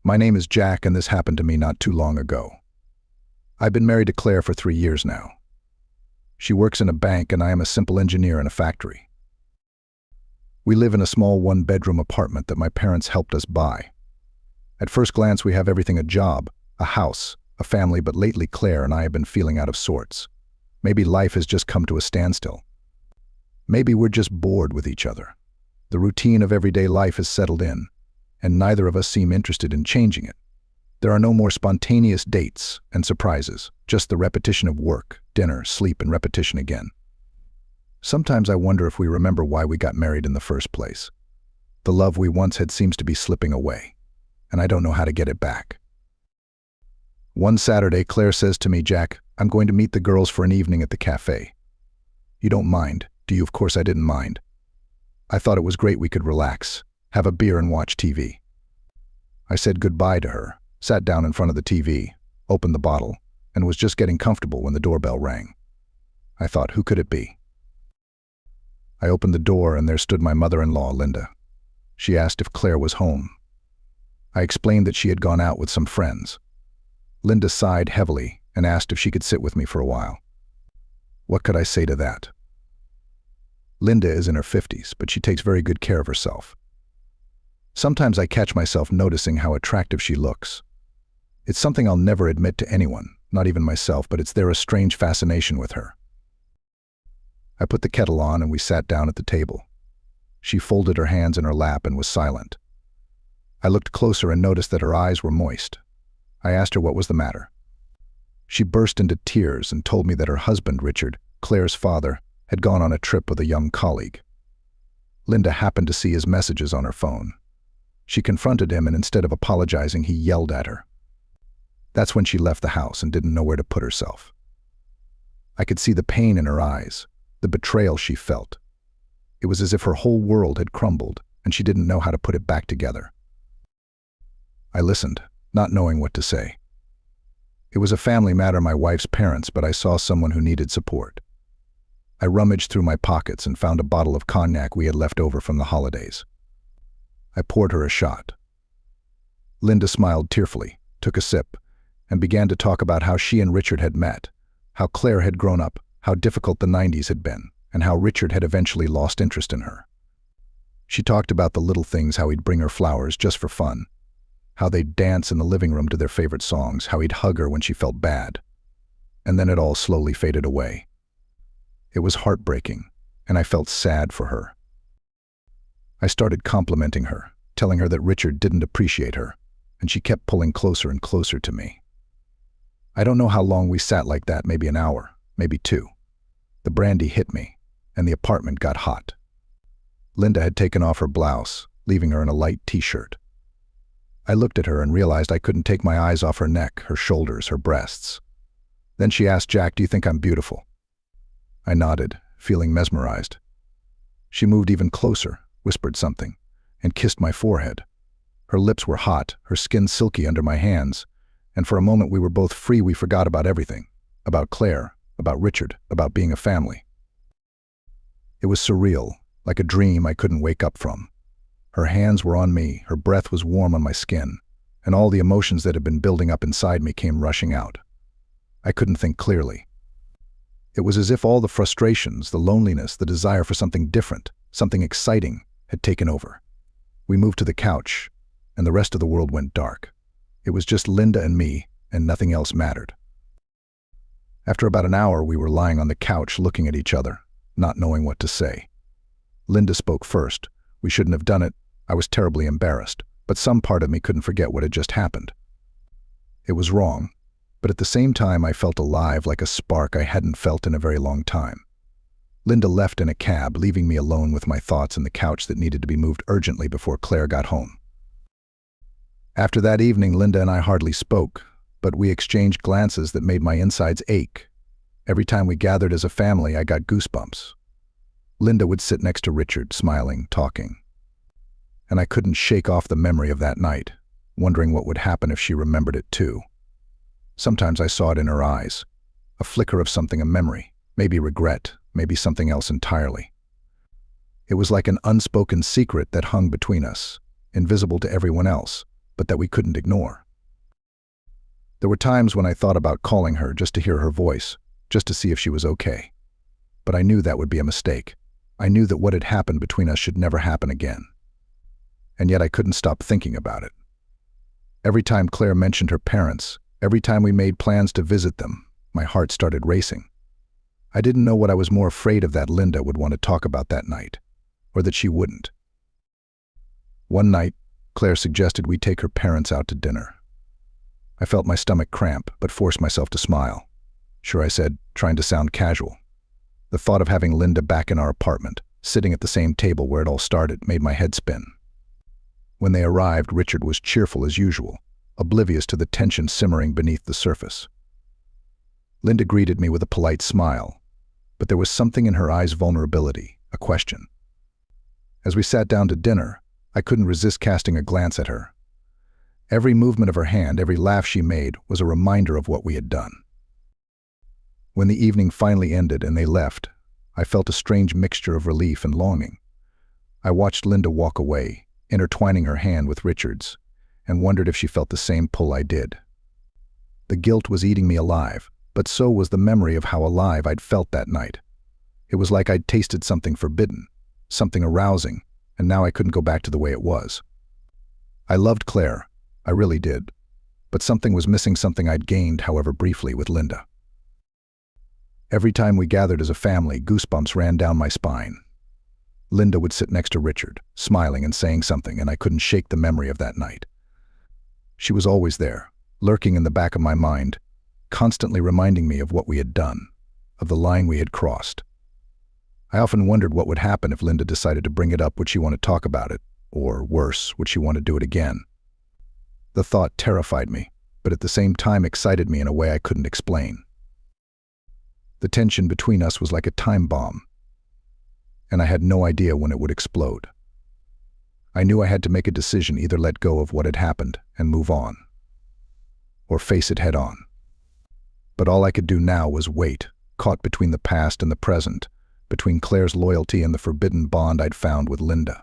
My name is Jack, and this happened to me not too long ago. I've been married to Claire for 3 years now. She works in a bank, and I am a simple engineer in a factory. We live in a small one-bedroom apartment that my parents helped us buy. At first glance, we have everything: a job, a house, a family, but lately Claire and I have been feeling out of sorts. Maybe life has just come to a standstill. Maybe we're just bored with each other. The routine of everyday life has settled in, and neither of us seem interested in changing it. There are no more spontaneous dates and surprises, just the repetition of work, dinner, sleep, and repetition again. Sometimes I wonder if we remember why we got married in the first place. The love we once had seems to be slipping away, and I don't know how to get it back. One Saturday, Claire says to me, "Jack, I'm going to meet the girls for an evening at the cafe. You don't mind, do you?" Of course I didn't mind. I thought it was great. We could relax, have a beer, and watch TV. I said goodbye to her, sat down in front of the TV, opened the bottle, and was just getting comfortable when the doorbell rang. I thought, who could it be? I opened the door, and there stood my mother-in-law, Linda. She asked if Claire was home. I explained that she had gone out with some friends. Linda sighed heavily and asked if she could sit with me for a while. What could I say to that? Linda is in her 50s, but she takes very good care of herself. Sometimes I catch myself noticing how attractive she looks. It's something I'll never admit to anyone, not even myself, but it's there a strange fascination with her. I put the kettle on and we sat down at the table. She folded her hands in her lap and was silent. I looked closer and noticed that her eyes were moist. I asked her what was the matter. She burst into tears and told me that her husband, Richard, Claire's father, had gone on a trip with a young colleague. Linda happened to see his messages on her phone. She confronted him, and instead of apologizing, he yelled at her. That's when she left the house and didn't know where to put herself. I could see the pain in her eyes, the betrayal she felt. It was as if her whole world had crumbled, and she didn't know how to put it back together. I listened, not knowing what to say. It was a family matter, my wife's parents, but I saw someone who needed support. I rummaged through my pockets and found a bottle of cognac we had left over from the holidays. I poured her a shot. Linda smiled tearfully, took a sip, and began to talk about how she and Richard had met, how Claire had grown up, how difficult the 90s had been, and how Richard had eventually lost interest in her. She talked about the little things, how he'd bring her flowers just for fun, how they'd dance in the living room to their favorite songs, how he'd hug her when she felt bad. And then it all slowly faded away. It was heartbreaking, and I felt sad for her. I started complimenting her, telling her that Richard didn't appreciate her, and she kept pulling closer and closer to me. I don't know how long we sat like that, maybe an hour, maybe 2. The brandy hit me, and the apartment got hot. Linda had taken off her blouse, leaving her in a light t-shirt. I looked at her and realized I couldn't take my eyes off her neck, her shoulders, her breasts. Then she asked, "Jack, do you think I'm beautiful?" I nodded, feeling mesmerized. She moved even closer, whispered something, and kissed my forehead. Her lips were hot, her skin silky under my hands, and for a moment we were both free. We forgot about everything, about Claire, about Richard, about being a family. It was surreal, like a dream I couldn't wake up from. Her hands were on me, her breath was warm on my skin, and all the emotions that had been building up inside me came rushing out. I couldn't think clearly. It was as if all the frustrations, the loneliness, the desire for something different, something exciting, had taken over. We moved to the couch, and the rest of the world went dark. It was just Linda and me, and nothing else mattered. After about an hour, we were lying on the couch looking at each other, not knowing what to say. Linda spoke first. We shouldn't have done it. I was terribly embarrassed, but some part of me couldn't forget what had just happened. It was wrong, but at the same time I felt alive, like a spark I hadn't felt in a very long time. Linda left in a cab, leaving me alone with my thoughts and the couch that needed to be moved urgently before Claire got home. After that evening, Linda and I hardly spoke, but we exchanged glances that made my insides ache. Every time we gathered as a family, I got goosebumps. Linda would sit next to Richard, smiling, talking. And I couldn't shake off the memory of that night, wondering what would happen if she remembered it too. Sometimes I saw it in her eyes, a flicker of something, a memory, maybe regret, maybe something else entirely. It was like an unspoken secret that hung between us, invisible to everyone else, but that we couldn't ignore. There were times when I thought about calling her just to hear her voice, just to see if she was okay. But I knew that would be a mistake. I knew that what had happened between us should never happen again. And yet I couldn't stop thinking about it. Every time Claire mentioned her parents, every time we made plans to visit them, my heart started racing. I didn't know what I was more afraid of, that Linda would want to talk about that night, or that she wouldn't. One night, Claire suggested we take her parents out to dinner. I felt my stomach cramp, but forced myself to smile. Sure, I said, trying to sound casual. The thought of having Linda back in our apartment, sitting at the same table where it all started, made my head spin. When they arrived, Richard was cheerful as usual, oblivious to the tension simmering beneath the surface. Linda greeted me with a polite smile, but there was something in her eyes, vulnerability, a question. As we sat down to dinner, I couldn't resist casting a glance at her. Every movement of her hand, every laugh she made, was a reminder of what we had done. When the evening finally ended and they left, I felt a strange mixture of relief and longing. I watched Linda walk away, intertwining her hand with Richard's, and wondered if she felt the same pull I did. The guilt was eating me alive, but so was the memory of how alive I'd felt that night. It was like I'd tasted something forbidden, something arousing, and now I couldn't go back to the way it was. I loved Claire, I really did, but something was missing, something I'd gained, however briefly, with Linda. Every time we gathered as a family, goosebumps ran down my spine. Linda would sit next to Richard, smiling and saying something, and I couldn't shake the memory of that night. She was always there, lurking in the back of my mind, constantly reminding me of what we had done, of the line we had crossed. I often wondered what would happen if Linda decided to bring it up. Would she want to talk about it? Or worse, would she want to do it again? The thought terrified me, but at the same time excited me in a way I couldn't explain. The tension between us was like a time bomb, and I had no idea when it would explode. I knew I had to make a decision, either let go of what had happened and move on, or face it head on. But all I could do now was wait, caught between the past and the present, between Claire's loyalty and the forbidden bond I'd found with Linda.